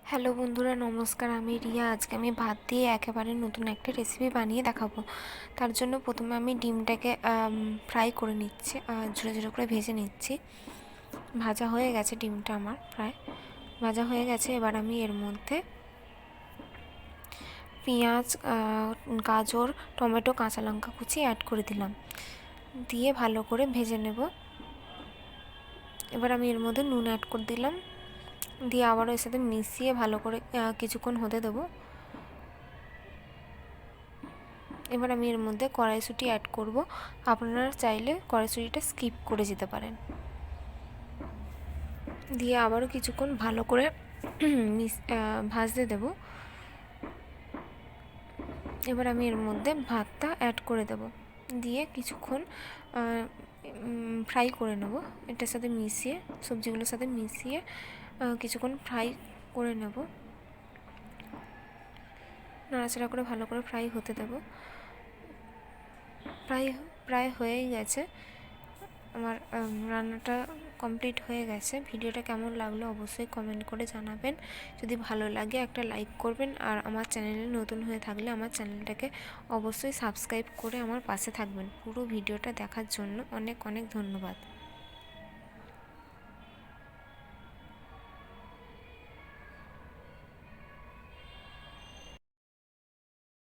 Hello বন্ধুরা, নমস্কার। আমি রিয়া। আজকে আমি ভাত দিয়ে একেবারে নতুন একটা রেসিপি বানিয়ে দেখাবো। তার জন্য প্রথমে আমি ডিমটাকে ফ্রাই করে নিচ্ছি, ঝুড়ো ঝুড়ো করে ভেজে নিচ্ছি। ভাজা হয়ে গেছে ডিমটা, আমার প্রায় ভাজা হয়ে গেছে। এবার আমি এর মধ্যে পেঁয়াজ, গাজর, টমেটো, কাঁচা লঙ্কা কুচি অ্যাড করে দিলাম, দিয়ে ভালো করে ভেজে নেব। এবার আমি এর মধ্যে নুন অ্যাড করে দিলাম, দিয়ে আবারও এর সাথে মিশিয়ে ভালো করে কিছুক্ষণ হতে দেবো। এবার আমি এর মধ্যে কড়াইশুঁটি অ্যাড করব। আপনারা চাইলে কড়াইশুঁটিটা স্কিপ করে যেতে পারেন। দিয়ে আবারও কিছুক্ষণ ভালো করে ভাজতে দেব। এবার আমি এর মধ্যে ভাতটা অ্যাড করে দেব, দিয়ে কিছুক্ষণ ফ্রাই করে নেব। এটার সাথে মিশিয়ে, সবজিগুলোর সাথে মিশিয়ে কিছুক্ষণ ফ্রাই করে নেব। নাড়াচাড়া করে ভালো করে ফ্রাই হতে দেব। প্রায় হয়েই গেছে আমার রান্নাটা, কমপ্লিট হয়ে গেছে। ভিডিওটা কেমন লাগলো অবশ্যই কমেন্ট করে জানাবেন। যদি ভালো লাগে একটা লাইক করবেন, আর আমার চ্যানেলে নতুন হয়ে থাকলে আমার চ্যানেলটাকে অবশ্যই সাবস্ক্রাইব করে আমার পাশে থাকবেন। পুরো ভিডিওটা দেখার জন্য অনেক অনেক ধন্যবাদ।